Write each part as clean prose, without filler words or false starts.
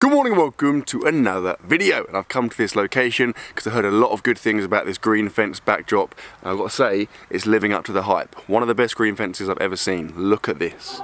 Good morning and welcome to another video, and I've come to this location because I heard a lot of good things about this green fence backdrop, and I've got to say it's living up to the hype. One of the best green fences I've ever seen. Look at this.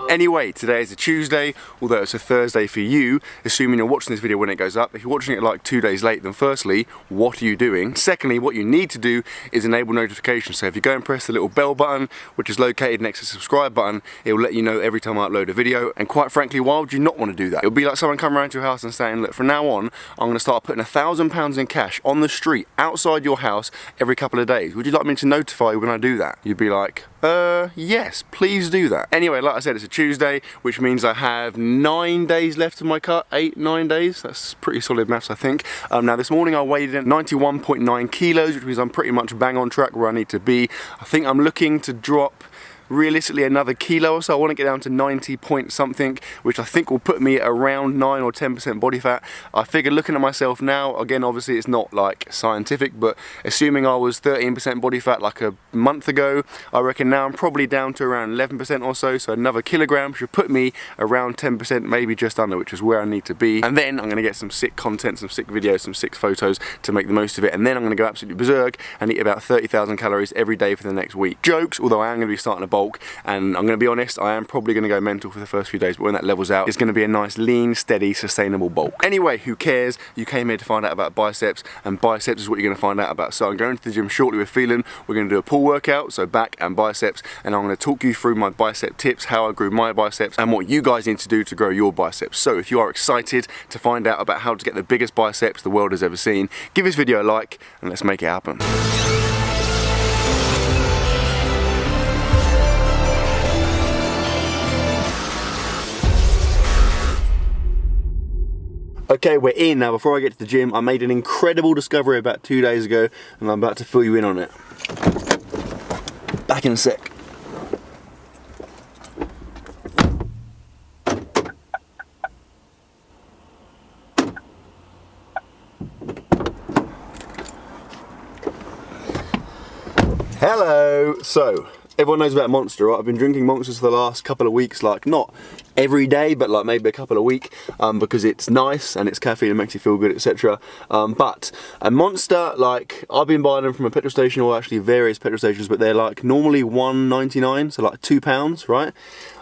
Anyway, today is a Tuesday, although it's a Thursday for you, assuming you're watching this video when it goes up. If you're watching it like 2 days late, then firstly, what are you doing? Secondly, what you need to do is enable notifications. So if you go and press the little bell button, which is located next to the subscribe button, it will let you know every time I upload a video. And quite frankly, why would you not want to do that? It'll be like someone coming around to your house and saying, look, from now on, I'm going to start putting £1,000 in cash on the street outside your house every couple of days. Would you like me to notify you when I do that? You'd be like, yes, please do that. Anyway, like I said, it's a Tuesday, which means I have 9 days left of my cut, 8-9 days. That's pretty solid maths, I think. Now this morning I weighed in 91.9 kilos, which means I'm pretty much bang on track where I need to be. I think I'm looking to drop realistically another kilo or so. I want to get down to 90 point something, which I think will put me at around 9 or 10% body fat. I figure looking at myself now, again obviously it's not like scientific, but assuming I was 13% body fat like a month ago, I reckon now I'm probably down to around 11% or so, so another kilogram should put me around 10%, maybe just under, which is where I need to be. And then I'm going to get some sick content, some sick videos, some sick photos to make the most of it, and then I'm going to go absolutely berserk and eat about 30,000 calories every day for the next week. Jokes, although I am going to be starting a bulk, and I'm going to be honest, I am probably going to go mental for the first few days, but when that levels out, it's going to be a nice, lean, steady, sustainable bulk. Anyway, who cares? You came here to find out about biceps, and biceps is what you're going to find out about. So I'm going to the gym shortly with Phelan. We're going to do a pull workout, so back and biceps, and I'm going to talk you through my bicep tips, how I grew my biceps, and what you guys need to do to grow your biceps. So if you are excited to find out about how to get the biggest biceps the world has ever seen, give this video a like, and let's make it happen. Okay, we're in now. Before I get to the gym, I made an incredible discovery about 2 days ago, and I'm about to fill you in on it. Back in a sec. Hello. So, everyone knows about Monster, right? I've been drinking Monsters for the last couple of weeks, like not every day, but like maybe a couple a week, because it's nice and it's caffeine and makes you feel good, etc. But a Monster, like I've been buying them from a petrol station, or actually various petrol stations, but they're like normally £1.99, so like £2, right?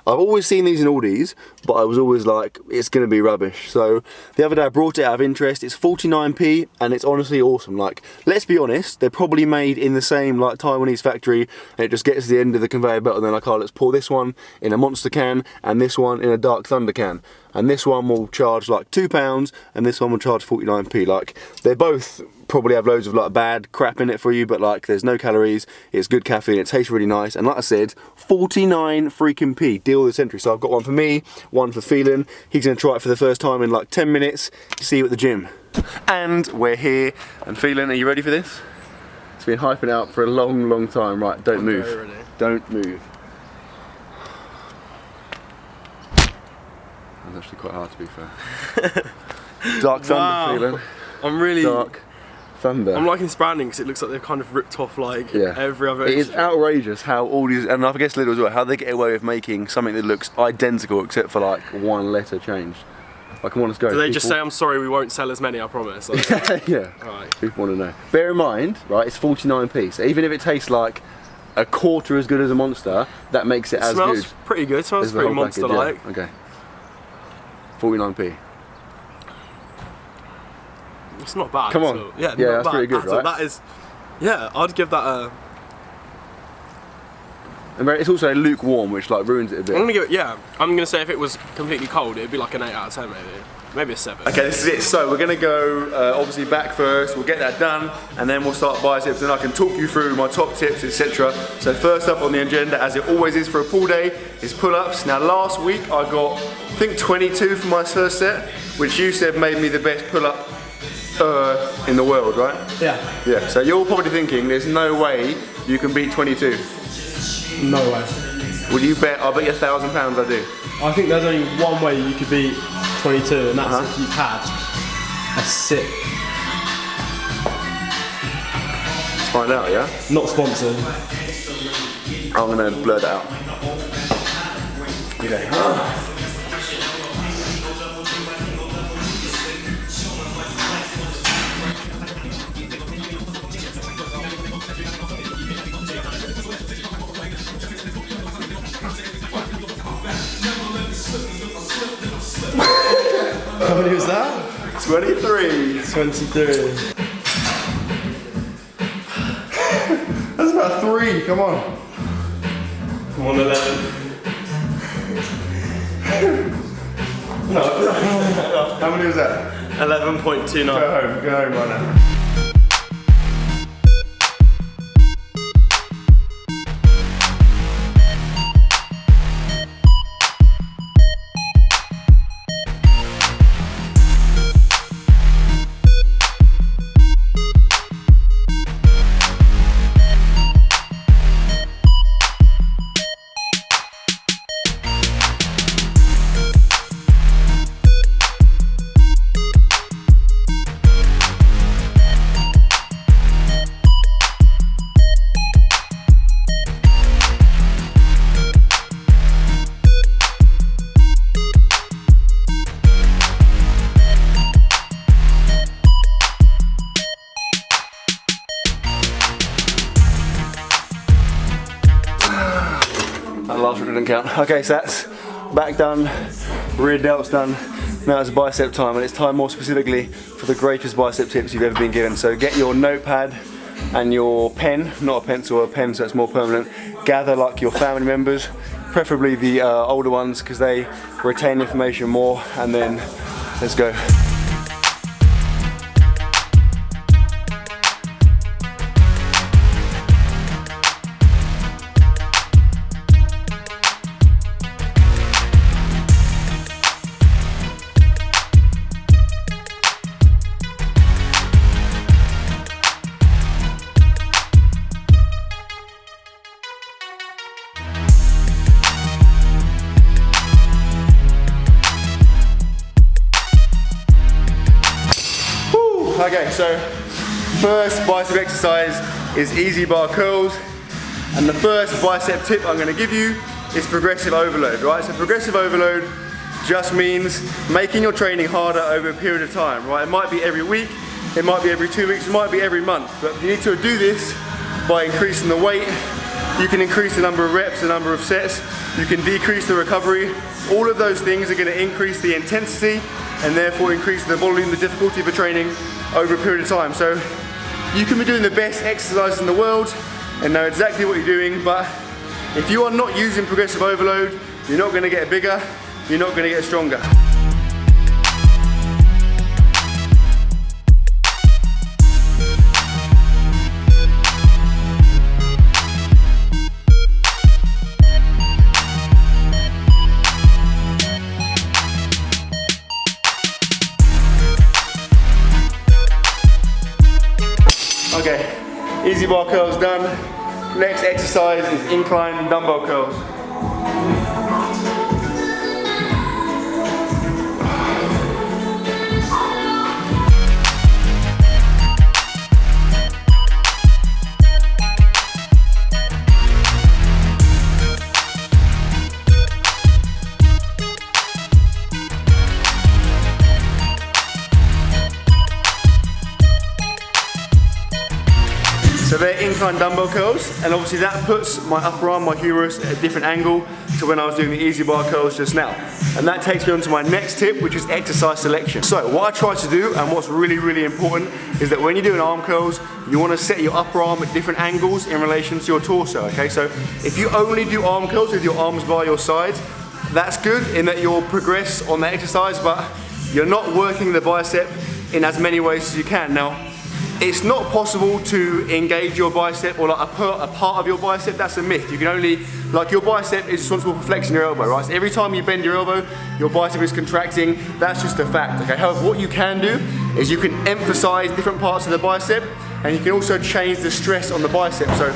I've always seen these in Aldi's, but I was always like, it's gonna be rubbish. So the other day I brought it out of interest. It's 49p, and it's honestly awesome. Like, let's be honest, they're probably made in the same like Taiwanese factory, and it just gets to the end of the conveyor belt, and they're like, oh, let's pour this one in a Monster can, and this one in a Dark Thunder can. And this one will charge like £2, and this one will charge 49p. Like, they both probably have loads of like bad crap in it for you, but like there's no calories, it's good caffeine, it tastes really nice, and like I said, 49 freaking p, deal of the century. So I've got one for me, one for Phelan. He's gonna try it for the first time in like 10 minutes, see you at the gym. And we're here, and Phelan, are you ready for this? It's been hyping out for a long time. Right, don't move. Don't move. That's actually quite hard to be fair. Dark Thunder, wow. Phelan. I'm really... Dark Thunder. I'm liking this branding because it looks like they've kind of ripped off like every other... It is outrageous how all these, and I guess Lidl as well, how they get away with making something that looks identical except for like one letter changed. Like, come on, let's go. Do they just say, I'm sorry, we won't sell as many, I promise? Like, yeah, right. People want to know. Bear in mind, right, it's 49p, so even if it tastes like a quarter as good as a Monster, that makes it as good. It smells pretty good, it smells pretty Monster-like. Yeah. Okay. 49p. It's not bad. Come on. So, yeah, that's pretty good, right? That is, yeah, I'd give that a... And it's also lukewarm, which like ruins it a bit. I'm gonna give it, I'm gonna say if it was completely cold, it'd be like an 8 out of 10 maybe. Maybe a 7. Okay, this is it. So we're gonna go obviously back first, we'll get that done, and then we'll start biceps, and I can talk you through my top tips, etc. So first up on the agenda, as it always is for a pull day, is pull-ups. Now last week I got, I think 22 for my first set, which you said made me the best pull-up in the world, right? Yeah. Yeah, so you're probably thinking there's no way you can beat 22. No way. Would you bet? I'll bet you £1,000 I do. I think there's only one way you could beat 22, and that's if you've had a sip. Let's find out, yeah? Not sponsored. I'm gonna blur that out. Okay. How many was that? 23. 23. That's about 3, come on. Come on, 11. No. How many was that? 11.29. Go home right now. That last one didn't count. Okay, so that's back done, rear delts done. Now it's bicep time, and it's time more specifically for the greatest bicep tips you've ever been given. So get your notepad and your pen, not a pencil or a pen so it's more permanent. Gather like your family members, preferably the older ones because they retain information more, and then let's go. Okay, so first bicep exercise is easy bar curls, and the first bicep tip I'm going to give you is progressive overload, right? So progressive overload just means making your training harder over a period of time, right? It might be every week, it might be every 2 weeks, it might be every month, but you need to do this by increasing the weight. You can increase the number of reps, the number of sets, you can decrease the recovery. All of those things are going to increase the intensity and therefore increase the volume, the difficulty of a training over a period of time. So you can be doing the best exercises in the world and know exactly what you're doing, but if you are not using progressive overload, you're not going to get bigger, you're not going to get stronger. Okay, easy bar curls done. Next exercise is incline dumbbell curls. So they're incline dumbbell curls, and obviously that puts my upper arm, my humerus, at a different angle to when I was doing the easy bar curls just now. And that takes me on to my next tip, which is exercise selection. So what I try to do, and what's really, really important, is that when you're doing arm curls, you want to set your upper arm at different angles in relation to your torso, okay? So if you only do arm curls with your arms by your sides, that's good in that you'll progress on the exercise, but you're not working the bicep in as many ways as you can. Now, it's not possible to engage your bicep or like a part of your bicep. That's a myth. You can only, like your bicep is responsible for flexing your elbow, right? So every time you bend your elbow, your bicep is contracting. That's just a fact, okay? However, what you can do is you can emphasize different parts of the bicep, and you can also change the stress on the bicep. So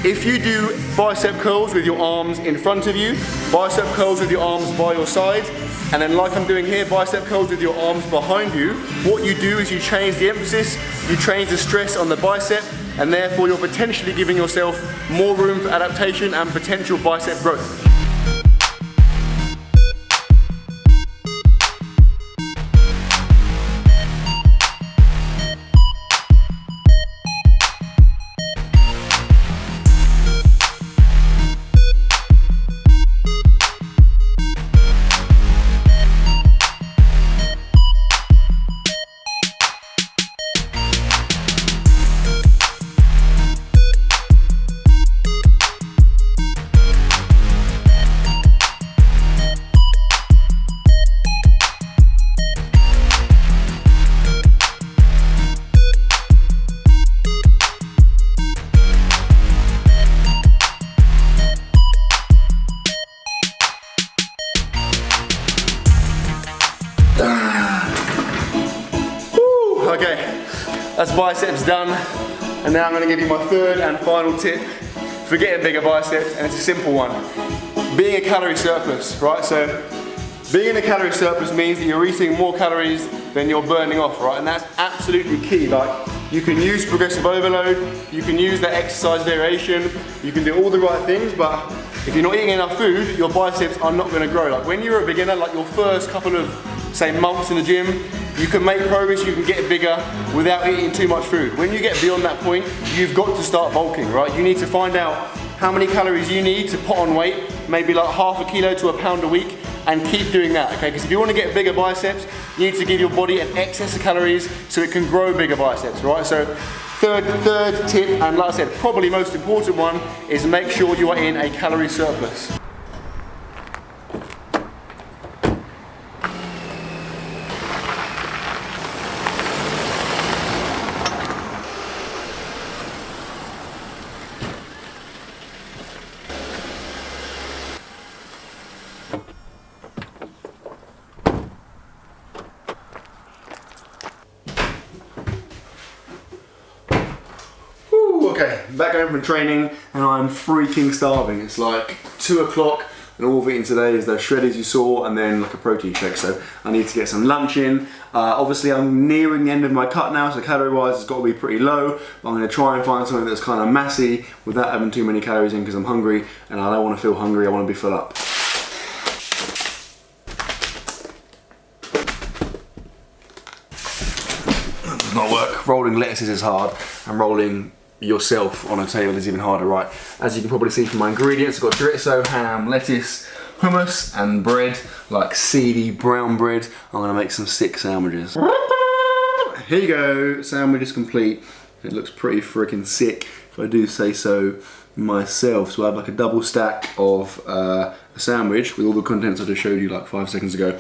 if you do bicep curls with your arms in front of you, bicep curls with your arms by your side, and then like I'm doing here, bicep curls with your arms behind you, what you do is you change the emphasis, you change the stress on the bicep, and therefore you're potentially giving yourself more room for adaptation and potential bicep growth. Woo, okay, that's biceps done. And now I'm going to give you my third and final tip for getting bigger biceps, and it's a simple one. Being a calorie surplus, right? So being in a calorie surplus means that you're eating more calories than you're burning off, right? And that's absolutely key. Like, you can use progressive overload, you can use that exercise variation, you can do all the right things, but if you're not eating enough food, your biceps are not going to grow. Like when you're a beginner, like your first couple of, say, months in the gym, you can make progress, you can get bigger without eating too much food. When you get beyond that point, you've got to start bulking, right? You need to find out how many calories you need to put on weight, maybe like half a kilo to a pound a week, and keep doing that, okay? Because if you want to get bigger biceps, you need to give your body an excess of calories so it can grow bigger biceps, right? So third tip, and like I said, probably most important one, is make sure you are in a calorie surplus. Okay, back home from training and I'm freaking starving. It's like 2 o'clock and all I've eaten today is those shredders you saw and then like a protein shake, so I need to get some lunch in. Obviously I'm nearing the end of my cut now, so calorie wise it's got to be pretty low, but I'm going to try and find something that's kind of massy without having too many calories in because I'm hungry and I don't want to feel hungry, I want to be full up. That does not work. Rolling lettuces is hard and rolling yourself on a table is even harder, right? As you can probably see from my ingredients, I've got chorizo, ham, lettuce, hummus and bread, like seedy brown bread. I'm gonna make some sick sandwiches. Here you go, sandwich is complete. It looks pretty freaking sick, if I do say so myself. So I have like a double stack of a sandwich with all the contents I just showed you like 5 seconds ago.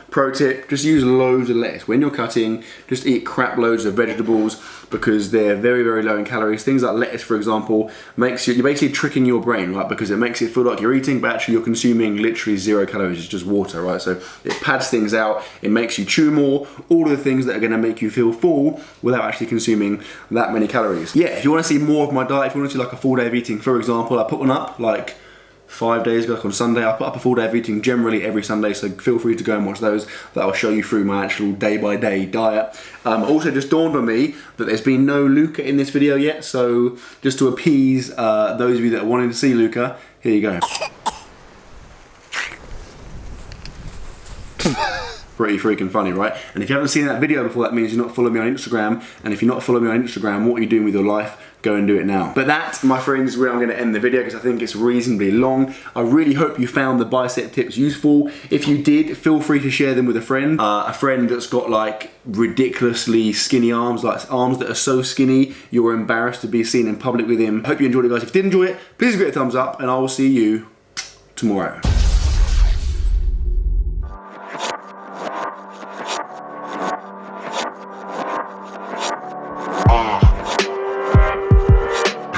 Pro tip, just use loads of lettuce. When you're cutting, just eat crap loads of vegetables because they're very, very low in calories. Things like lettuce, for example, you're basically tricking your brain, right? Because it makes it feel like you're eating, but actually you're consuming literally 0 calories. It's just water, right? So it pads things out, it makes you chew more, all of the things that are gonna make you feel full without actually consuming that many calories. Yeah, if you wanna see more of my diet, if you wanna see like a full day of eating, for example, I put one up like 5 days ago, like on Sunday. I put up a full day of eating generally every Sunday, so feel free to go and watch those. That will show you through my actual day-by-day diet. Also just dawned on me that there's been no Luca in this video yet, so just to appease those of you that are wanting to see Luca, here you go. Pretty freaking funny, right? And if you haven't seen that video before, that means you're not following me on Instagram. And if you're not following me on Instagram, what are you doing with your life? Go and do it now. But that, my friends, is where I'm going to end the video because I think it's reasonably long. I really hope you found the bicep tips useful. If you did, feel free to share them with a friend that's got like ridiculously skinny arms, like arms that are so skinny you're embarrassed to be seen in public with him. Hope you enjoyed it, guys. If you did enjoy it, please give it a thumbs up and I will see you tomorrow.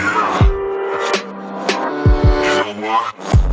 Yeah. You know what?